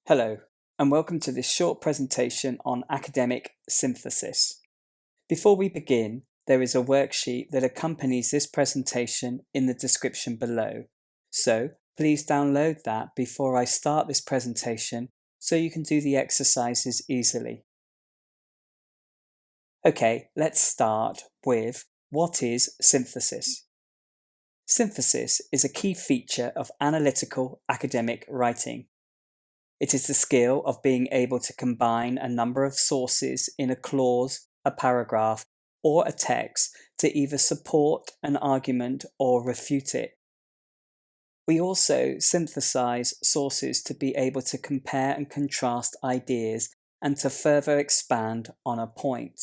Hello, and welcome to this short presentation on academic synthesis. Before we begin, there is a worksheet that accompanies this presentation in the description below. So please download that before I start this presentation so you can do the exercises easily. Okay, let's start with what is synthesis? Synthesis is a key feature of analytical academic writing. It is the skill of being able to combine a number of sources in a clause, a paragraph, or a text to either support an argument or refute it. We also synthesize sources to be able to compare and contrast ideas and to further expand on a point.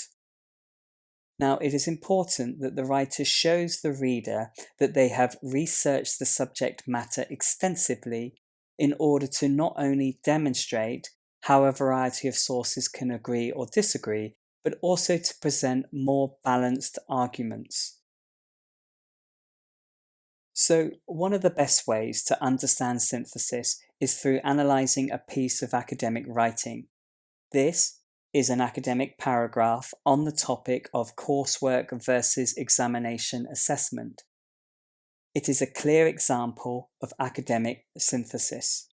Now, it is important that the writer shows the reader that they have researched the subject matter extensively in order to not only demonstrate how a variety of sources can agree or disagree, but also to present more balanced arguments. So, one of the best ways to understand synthesis is through analysing a piece of academic writing. This is an academic paragraph on the topic of coursework versus examination assessment. It is a clear example of academic synthesis.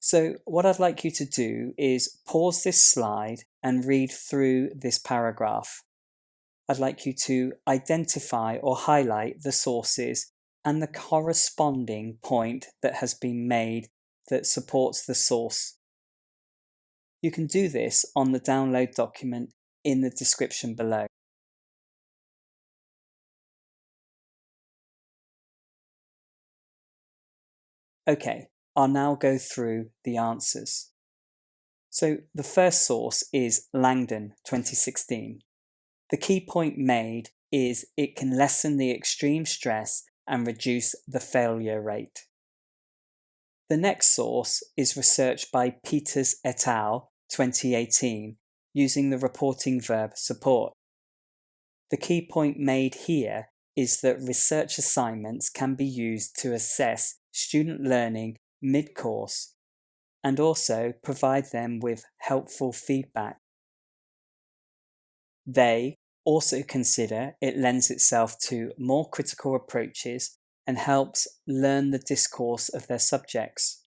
So what I'd like you to do is pause this slide and read through this paragraph. I'd like you to identify or highlight the sources and the corresponding point that has been made that supports the source. You can do this on the download document in the description below. Okay, I'll now go through the answers. So the first source is Langdon 2016. The key point made is it can lessen the extreme stress and reduce the failure rate. The next source is research by Peters et al. 2018 using the reporting verb support. The key point made here is that research assignments can be used to assess student learning mid-course and also provide them with helpful feedback. They also consider it lends itself to more critical approaches and helps learn the discourse of their subjects.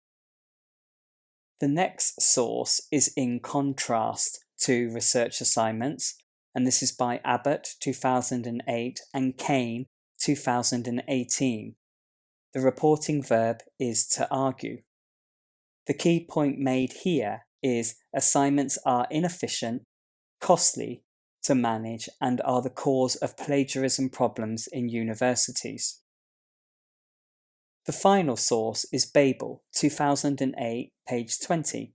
The next source is in contrast to research assignments, and this is by Abbott 2008 and Kane 2018. The reporting verb is to argue. The key point made here is assignments are inefficient, costly to manage, and are the cause of plagiarism problems in universities. The final source is Babel, 2008, page 20.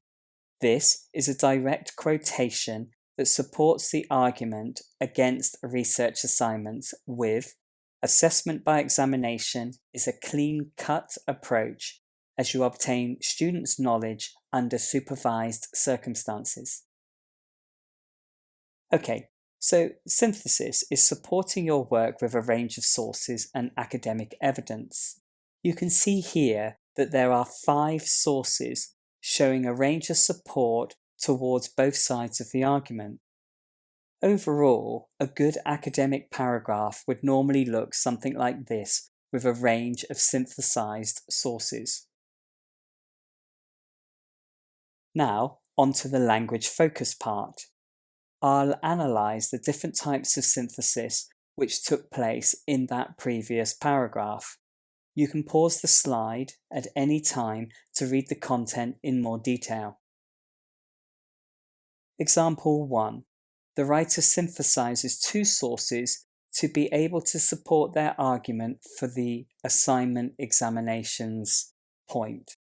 This is a direct quotation that supports the argument against research assignments with assessment by examination is a clean-cut approach as you obtain students' knowledge under supervised circumstances. Okay, so synthesis is supporting your work with a range of sources and academic evidence. You can see here that there are 5 sources showing a range of support towards both sides of the argument. Overall, a good academic paragraph would normally look something like this with a range of synthesized sources. Now, onto the language focus part. I'll analyse the different types of synthesis which took place in that previous paragraph. You can pause the slide at any time to read the content in more detail. Example 1. The writer synthesizes 2 sources to be able to support their argument for the assignment examinations point.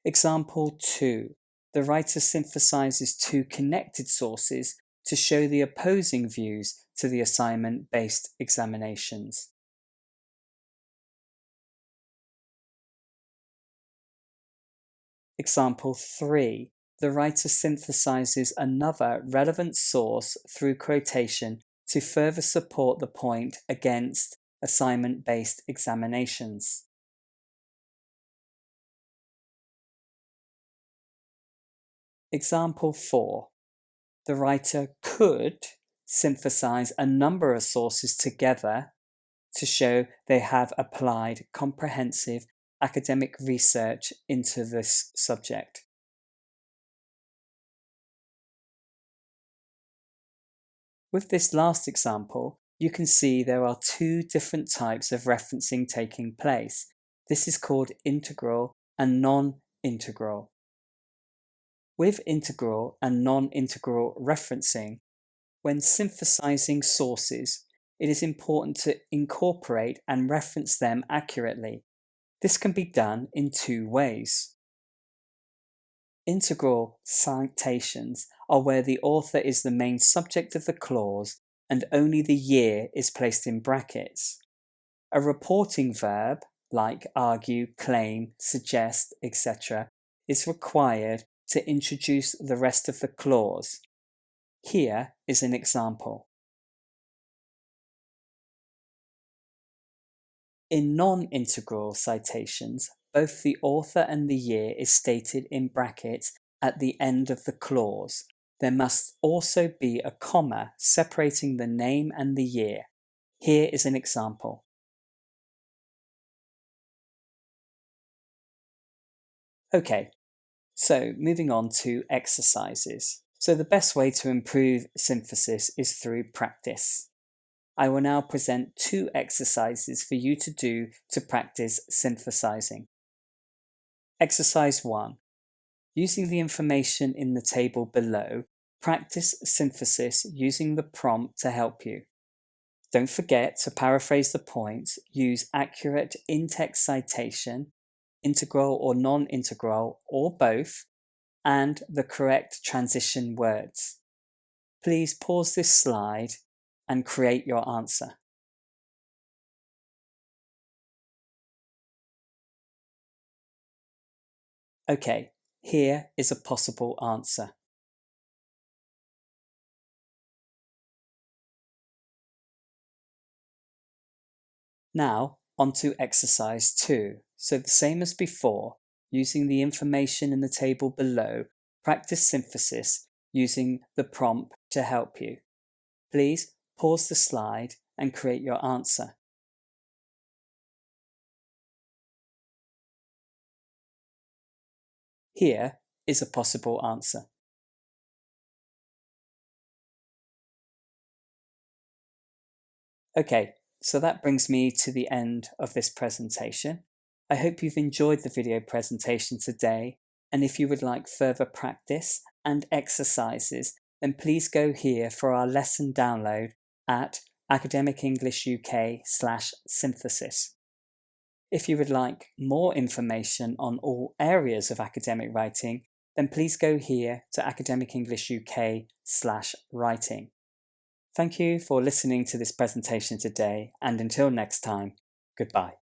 Example 2. The writer synthesizes 2 connected sources to show the opposing views to the assignment-based examinations. Example 3. The writer synthesizes another relevant source through quotation to further support the point against assignment-based examinations. Example 4. The writer could synthesize a number of sources together to show they have applied comprehensive academic research into this subject. With this last example, you can see there are two different types of referencing taking place. This is called integral and non-integral. With integral and non-integral referencing, when synthesizing sources, it is important to incorporate and reference them accurately. This can be done in two ways. Integral citations are where the author is the main subject of the clause and only the year is placed in brackets. A reporting verb, like argue, claim, suggest, etc., is required to introduce the rest of the clause. Here is an example. In non-integral citations, both the author and the year is stated in brackets at the end of the clause. There must also be a comma separating the name and the year. Here is an example. Okay, so moving on to exercises. So the best way to improve synthesis is through practice. I will now present two exercises for you to do to practice synthesizing. Exercise 1. Using the information in the table below, practice synthesis using the prompt to help you. Don't forget to paraphrase the points, use accurate in-text citation, integral or non-integral, or both, and the correct transition words. Please pause this slide and create your answer. Okay, here is a possible answer. Now, on to exercise 2. So the same as before, using the information in the table below, practice synthesis using the prompt to help you. Please pause the slide and create your answer. Here is a possible answer. Okay, so that brings me to the end of this presentation. I hope you've enjoyed the video presentation today, and if you would like further practice and exercises, then please go here for our lesson download at academicenglishuk.com/synthesis. If you would like more information on all areas of academic writing, then please go here to academicenglishuk.com/writing. Thank you for listening to this presentation today, and until next time, goodbye.